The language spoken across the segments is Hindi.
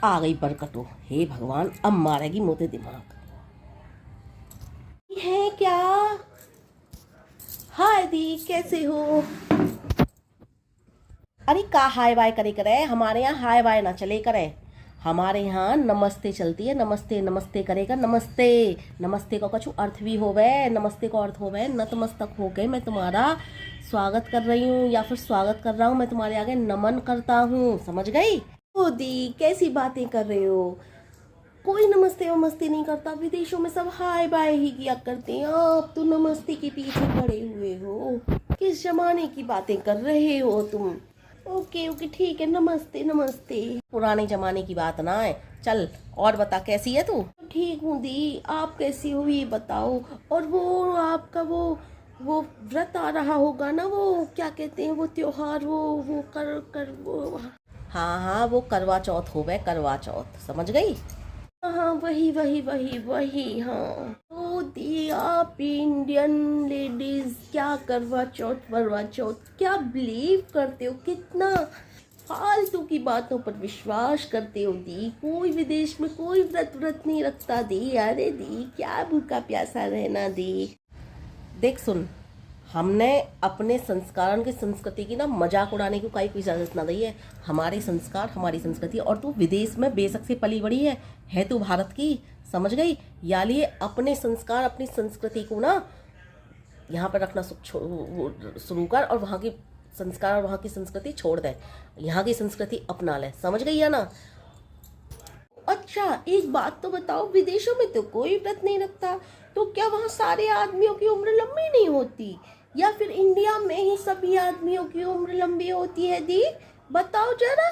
आ गई बरकतो। हे भगवान, अब मारेगी मोटे दिमाग। है क्या? हाय दी, कैसे हो? अरे का हाय बाय करे करे, हमारे यहाँ हाय बाय ना चले करे। हमारे यहाँ नमस्ते चलती है। नमस्ते नमस्ते करेगा। नमस्ते नमस्ते का कुछ अर्थ भी होवे। नमस्ते का अर्थ होवे नतमस्तक हो गए, मैं तुम्हारा स्वागत कर रही हूँ या फिर स्वागत कर रहा हूँ, मैं तुम्हारे आगे नमन करता हूँ, समझ गई? ओ दी, कैसी बातें कर रहे हो? कोई नमस्ते वमस्ते नहीं करता, विदेशों में सब हाय बाय ही किया करते हैं। आप तो नमस्ते के पीछे पड़े हुए हो। किस जमाने की बातें कर रहे हो तुम? ओके ओके ठीक है, नमस्ते नमस्ते। पुराने जमाने की बात ना है। चल और बता, कैसी है तू? ठीक हूँ दी, आप कैसी हो ये बताओ। और वो आपका वो व्रत आ रहा होगा ना, वो क्या कहते हैं वो त्योहार, वो कर कर वो। हाँ हाँ, वो करवा चौथ हो गए, करवा चौथ, समझ गई? हाँ वही वही वही वही, हाँ। तो दी, आप इंडियन लेडीज क्या करवा चौथ वरवा चौथ क्या बिलीव करते हो? कितना फालतू की बातों पर विश्वास करते हो दी। कोई विदेश में कोई व्रत नहीं रखता दी। अरे दी, क्या भूखा प्यासा रहना दी। देख सुन, हमने अपने संस्कारों की संस्कृति की ना मजाक उड़ाने की कोई इजाजत ना दी है। हमारे संस्कार हमारी संस्कृति। और तू विदेश में बेशक से पली बड़ी है तू भारत की, समझ गई? या लिए अपने संस्कार अपनी संस्कृति को ना यहाँ पर रखना शुरू कर, और वहाँ की संस्कार और वहाँ की संस्कृति छोड़ दे, यहाँ की संस्कृति अपना ले, समझ गई है ना? अच्छा एक बात तो बताओ, विदेशों में तो कोई व्रत नहीं रखता, तो क्या वहाँ सारे आदमियों की उम्र लंबी नहीं होती, या फिर इंडिया में ही सभी आदमियों की उम्र लंबी होती है दी? बताओ जरा।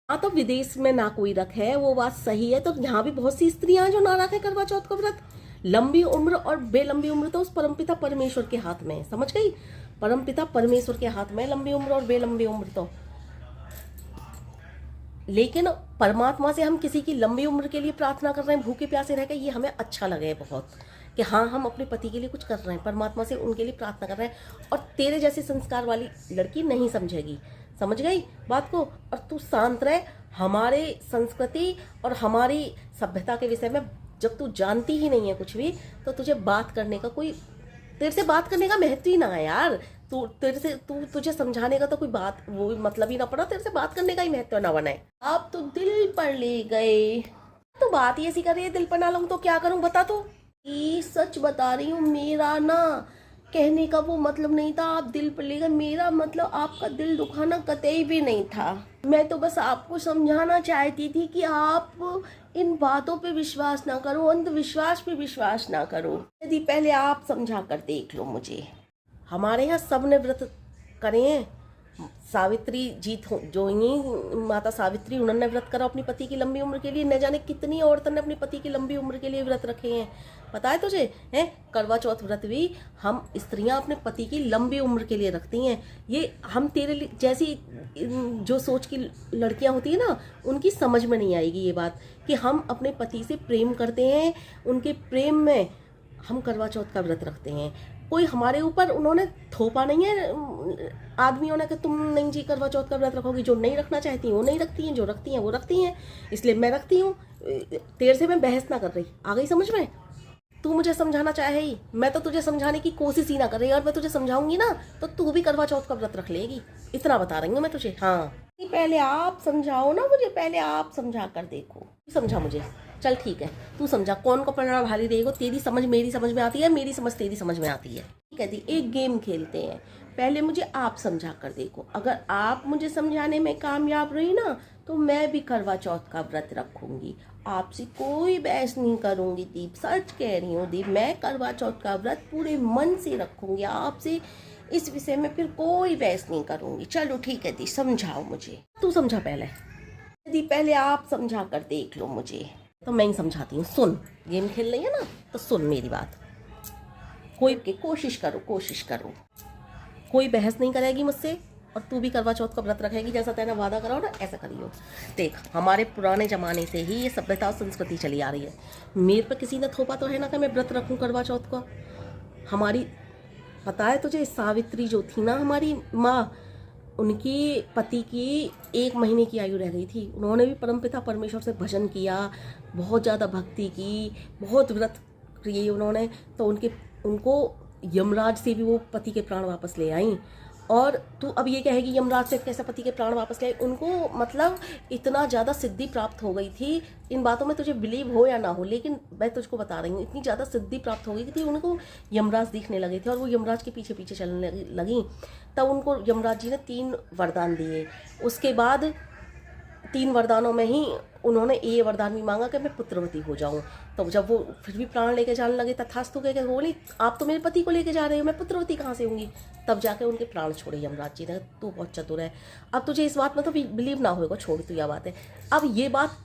हाँ, तो विदेश में ना कोई रखे वो बात सही है, तो यहाँ भी बहुत सी स्त्रियां जो ना रखे करवा चौथ का व्रत। लंबी उम्र और बेलंबी उम्र तो उस परमपिता परमेश्वर के हाथ में है, समझ गई? परमपिता परमेश्वर के हाथ में लंबी उम्र और बेलंबी उम्र तो। लेकिन परमात्मा से हम किसी की लंबी उम्र के लिए प्रार्थना कर रहे हैं भूखे प्यासे रह के, ये हमें अच्छा लगे बहुत कि हाँ हम अपने पति के लिए कुछ कर रहे हैं, परमात्मा से उनके लिए प्रार्थना कर रहे हैं। और तेरे जैसे संस्कार वाली लड़की नहीं समझेगी, समझ गई बात को? और तू शांत रहे। हमारे संस्कृति और हमारी सभ्यता के विषय में जब तू जानती ही नहीं है कुछ भी, तो तुझे बात करने का कोई, तेरे से बात करने का महत्व ही ना है यार। तुझे समझाने का तो कोई बात वो मतलब ही ना पड़ा, तेरे से बात करने का ही महत्व ना बने। आप तो दिल पर ले गए। तो बात ही ऐसी कर रही है, दिल पर ना लूं तो क्या करूं बता तू? ये सच बता रही हूँ, मेरा ना कहने का वो मतलब नहीं था आप दिल पर ले गए। मेरा मतलब आपका दिल दुखाना कतई भी नहीं था। मैं तो बस आपको समझाना चाहती थी कि आप इन बातों पे विश्वास ना करो, अंधविश्वास पे विश्वास ना करो। यदि पहले आप समझा कर देख लो मुझे। हमारे यहाँ सब ने व्रत करे हैं। सावित्री जी जो ही माता सावित्री, उन्होंने व्रत करा अपनी पति की लंबी उम्र के लिए। न जाने कितनी औरतों ने अपनी पति की लंबी उम्र के लिए व्रत रखे हैं, पता है तुझे? हैं, करवा चौथ व्रत भी हम स्त्रियां अपने पति की लंबी उम्र के लिए रखती हैं। ये हम तेरे लिए जैसी जो सोच की लड़कियां होती है ना, उनकी समझ में नहीं आएगी ये बात कि हम अपने पति से प्रेम करते हैं, उनके प्रेम में हम करवा चौथ का व्रत रखते हैं। कोई हमारे ऊपर उन्होंने थोपा नहीं है आदमियों ने कि तुम नहीं जी करवा चौथ का व्रत रखोगी। जो नहीं रखना चाहती हैं वो नहीं रखती हैं, जो रखती हैं वो रखती हैं, इसलिए मैं रखती हूँ। तेरे से मैं बहस ना कर रही, आ गई समझ में? तू मुझे समझाना चाहे ही, मैं तो तुझे समझाने की कोशिश ही ना कर रही। और मैं तुझे समझाऊंगी ना तो तू भी करवा चौथ का व्रत रख लेगी, इतना बता रही हूँ मैं तुझे। हाँ, पहले आप समझाओ ना मुझे, पहले आप समझा कर देखो। समझा मुझे? चल ठीक है, तू समझा। कौन को पढ़ना भारी रहेगा? तेरी समझ मेरी समझ में आती है, मेरी समझ तेरी समझ में आती है। ठीक है दी, एक गेम खेलते हैं। पहले मुझे आप समझा कर देखो, अगर आप मुझे समझाने में कामयाब रही ना तो मैं भी करवा चौथ का व्रत रखूंगी। आपसे कोई बहस नहीं करूंगी दीप, सच कह रही हूँ दीप। मैं करवा चौथ का व्रत पूरे मन से रखूंगी, आपसे इस विषय में फिर कोई बहस नहीं करूंगी। चलो ठीक है दी, समझाओ मुझे। तू समझा पहले दी, पहले आप समझा कर देख लो मुझे। तो मैं ही समझाती हूँ, सुन। गेम खेल रही है ना तो सुन मेरी बात। कोई के कोशिश करो, कोई बहस नहीं करेगी मुझसे। और तू भी करवा चौथ का व्रत रखेगी, जैसा तेरा वादा करो ना ऐसा करियो। देख, हमारे पुराने जमाने से ही ये सभ्यता और संस्कृति चली आ रही है। मेरे पे किसी ने थोपा तो है ना कि मैं व्रत रखूं करवा चौथ का? हमारी, पता है तुझे, सावित्री जो थी ना हमारी माँ, उनकी पति की 1 महीने की आयु रह गई थी। उन्होंने भी परमपिता परमेश्वर से भजन किया, बहुत ज़्यादा भक्ति की, बहुत व्रत किए उन्होंने, तो उनको यमराज से भी वो पति के प्राण वापस ले आई। और तू अब ये कहेगी यमराज से कैसे पति के प्राण वापस ले आई? उनको मतलब इतना ज़्यादा सिद्धि प्राप्त हो गई थी। इन बातों में तुझे बिलीव हो या ना हो, लेकिन मैं तुझको बता रही हूँ, इतनी ज़्यादा सिद्धि प्राप्त हो गई थी, उनको यमराज दिखने लगे थे और वो यमराज के पीछे पीछे चलने लगी। तब उनको यमराज जी ने 3 वरदान दिए। उसके बाद 3 वरदानों में ही उन्होंने ये वरदान भी मांगा कि मैं पुत्रवती हो जाऊं। तो जब वो फिर भी प्राण लेके जाने लगे, तथास्तु कह के बोली आप तो मेरे पति को लेके जा रहे हो, मैं पुत्रवती कहाँ से होंगी? तब जाके उनके प्राण छोड़े यमराज जी ने। तू बहुत चतुर है। अब तुझे इस बात में तो बिलीव ना होगा, छोड़ तू यह बात है। अब ये बात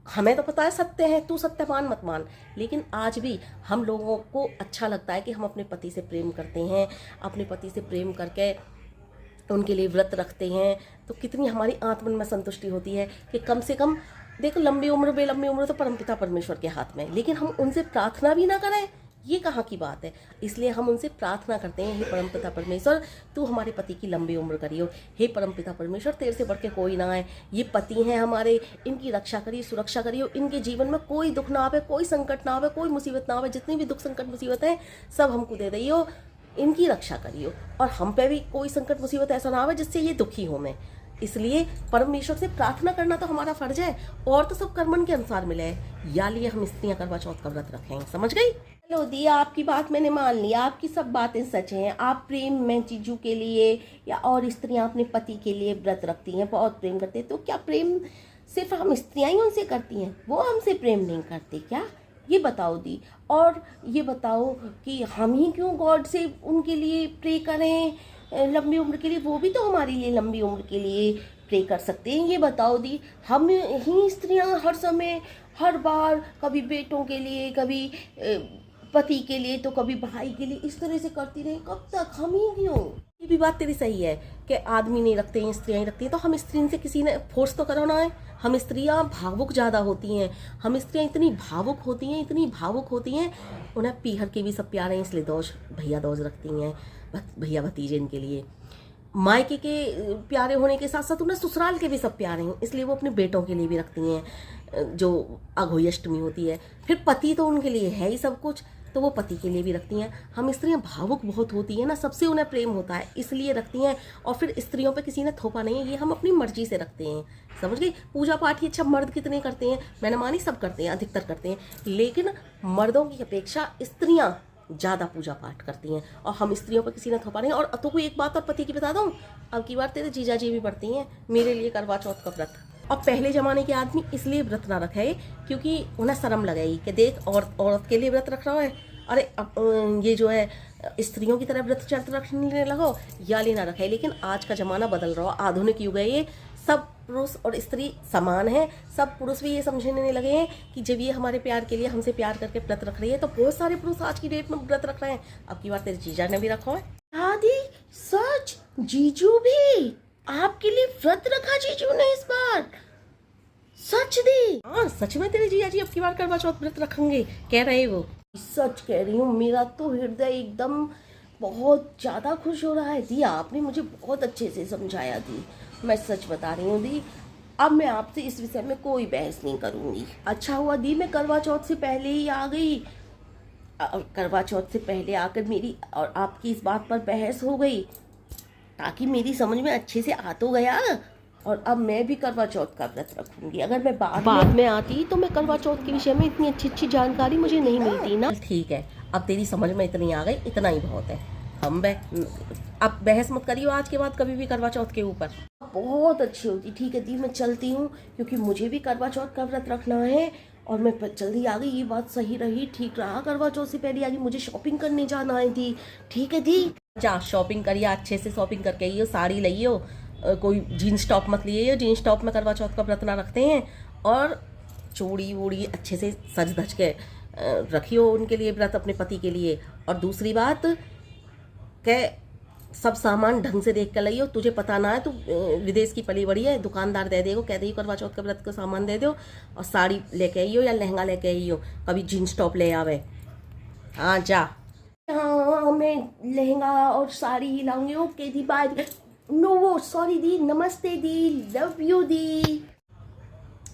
हमें तो पता है सत्य है, तू सत्यवान मत मान, लेकिन आज भी हम लोगों को अच्छा लगता है कि हम अपने पति से प्रेम करते हैं, अपने पति से प्रेम करके उनके लिए व्रत रखते हैं, तो कितनी हमारी आत्मन में संतुष्टि होती है कि कम से कम देखो, लंबी उम्र बेलंबी उम्र तो परमपिता परमेश्वर के हाथ में, लेकिन हम उनसे प्रार्थना भी ना करें, ये कहाँ की बात है? इसलिए हम उनसे प्रार्थना करते हैं, हे परमपिता परमेश्वर तू हमारे पति की लंबी उम्र करियो, हे परमपिता परमेश्वर तेरे से बढ़ के कोई ना है, ये पति हैं हमारे, इनकी रक्षा करिए, सुरक्षा करियो, इनके जीवन में कोई दुख ना आवे, कोई संकट ना आवे, कोई मुसीबत ना आवे, जितनी भी दुख संकट मुसीबत है सब हमको दे दियो, इनकी रक्षा करियो, और हम पे भी कोई संकट मुसीबत ऐसा ना आवे जिससे ये दुखी हो मैं। इसलिए परमेश्वर से प्रार्थना करना तो हमारा फर्ज है, और तो सब कर्मन के अनुसार मिले है। या लिए हम स्त्रियां करवा चौथ का व्रत रखें, समझ गई? चलो दी, आपकी बात मैंने मान लिया, आपकी सब बातें सच हैं। आप प्रेम में जीजू के लिए या और स्त्रियां अपने पति के लिए व्रत रखती हैं, बहुत प्रेम करते हैं, तो क्या प्रेम सिर्फ हम स्त्रियां ही उनसे करती हैं, वो हमसे प्रेम नहीं करते क्या? ये बताओ दी। और ये बताओ कि हम ही क्यों गॉड से उनके लिए प्रे करें लंबी उम्र के लिए? वो भी तो हमारे लिए लंबी उम्र के लिए प्रे कर सकते हैं। ये बताओ दी, हम ही स्त्रियां हर समय हर बार कभी बेटों के लिए, कभी पति के लिए, तो कभी भाई के लिए, इस तरह से करती रहे, कब तक? हम ही क्यों? ये भी बात तेरी सही है कि आदमी नहीं रखते हैं, स्त्रियां ही रखती हैं, तो हम स्त्री से किसी ने फोर्स तो करो ना है। हम स्त्रियां भावुक ज़्यादा होती हैं, हम स्त्रियां इतनी भावुक होती हैं, इतनी भावुक होती हैं, उन्हें पीहर के भी सब प्यारे हैं, इसलिए भैया दोज रखती हैं, भैया भतीजे इनके लिए। मायके के प्यारे होने के साथ साथ उन्हें ससुराल के भी सब प्यारे हैं, इसलिए वो अपने बेटों के लिए भी रखती हैं, जो अघोई अष्टमी होती है। फिर पति तो उनके लिए है ही सब कुछ, तो वो पति के लिए भी रखती हैं। हम स्त्रियां भावुक बहुत होती हैं ना, सबसे उन्हें प्रेम होता है, इसलिए रखती हैं। और फिर स्त्रियों पे किसी ने थोपा नहीं है, ये हम अपनी मर्जी से रखते हैं, समझ गई? पूजा पाठ ही अच्छा मर्द कितने करते हैं, मैंने मानी सब करते हैं, अधिकतर करते हैं, लेकिन मर्दों की अपेक्षा स्त्रियां ज़्यादा पूजा पाठ करती हैं, और हम स्त्रियों पर किसी ने थोपा नहीं। और तो कोई एक बात और पति की बता दूँ, अब की बार तेरे जीजा जी भी पढ़ती हैं मेरे लिए करवा चौथ का व्रत। और पहले ज़माने के आदमी इसलिए व्रत ना रखे क्योंकि उन्हें शर्म लगेगी कि देख औरत के लिए व्रत रख रहा है, अरे अब ये जो है स्त्रियों की तरह व्रत चर्त रखने लगो, या लेना रखे। लेकिन आज का ज़माना बदल रहा है, आधुनिक युग है ये, सब पुरुष और स्त्री समान है। सब पुरुष भी ये समझने लगे हैं कि जब ये हमारे प्यार के लिए हमसे प्यार करके व्रत रख रही है, तो बहुत सारे पुरुष आज की डेट में व्रत रख रहे हैं। अब की बार तेरे जीजा ने भी रखा है। दादी सच, जीजू भी आपके लिए व्रत रखा जीजू ने इस बार? सच दी? हाँ सच में तेरे जीजा जी अब की बार करवा चौथ व्रत रखेंगे, कह रहे वो। सच कह रही हूँ, मेरा तो हृदय एकदम बहुत ज़्यादा खुश हो रहा है। दी आपने मुझे बहुत अच्छे से समझाया दी, मैं सच बता रही हूँ दी। अब मैं आपसे इस विषय में कोई बहस नहीं करूँगी। अच्छा हुआ दी मैं करवा चौथ से पहले ही आ गई, करवा चौथ से पहले आकर मेरी और आपकी इस बात पर बहस हो गई, ताकि मेरी समझ में अच्छे से आ तो गया। और अब मैं भी करवा चौथ का व्रत रखूंगी। अगर मैं बाद में आती तो मैं करवा चौथ के विषय में इतनी अच्छी जानकारी मुझे नहीं मिलती ना। ठीक है, अब तेरी समझ में इतनी आ गई, इतना ही बहुत है। अब बहस मत करियो आज के बाद कभी भी करवा चौथ के ऊपर। बहुत अच्छी होती। ठीक है दी, मैं चलती हूँ, क्योंकि मुझे भी करवा चौथ का व्रत रखना है, और मैं जल्दी आ गई। ये बात सही रही, ठीक रहा, करवा चौथ से पहले आ गई। मुझे शॉपिंग करने जाना है दी। ठीक है दी, जा शॉपिंग करिए, अच्छे से शॉपिंग करके आइयो, साड़ी लाइयो, कोई जीन्स टॉप मत लिए, जीन्स टॉप में करवा चौथ का व्रत ना रखते हैं। और चूड़ी वूड़ी अच्छे से सज धज के रखियो उनके लिए व्रत, अपने पति के लिए। और दूसरी बात के सब सामान ढंग से देख कर लाइयो। तुझे पता ना है, तू विदेश की पली बड़ी है, दुकानदार दे देगा, कह दियो करवा चौथ के व्रत का सामान दे दो, और साड़ी लेके आइयो या लहंगा लेके आइयो, कभी जीन्स टॉप ले आवे। हाँ जा। हाँ मैं लहंगा और साड़ी ही लाऊंगी। ओके दी बाय। नो वो सॉरी दी, नमस्ते दी, लव यू दी।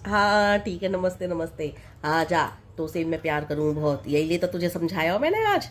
हाँ ठीक है, नमस्ते नमस्ते। हाँ जा, तो से मैं प्यार करूँ बहुत, यही लिए तो तुझे समझाया हो मैंने आज।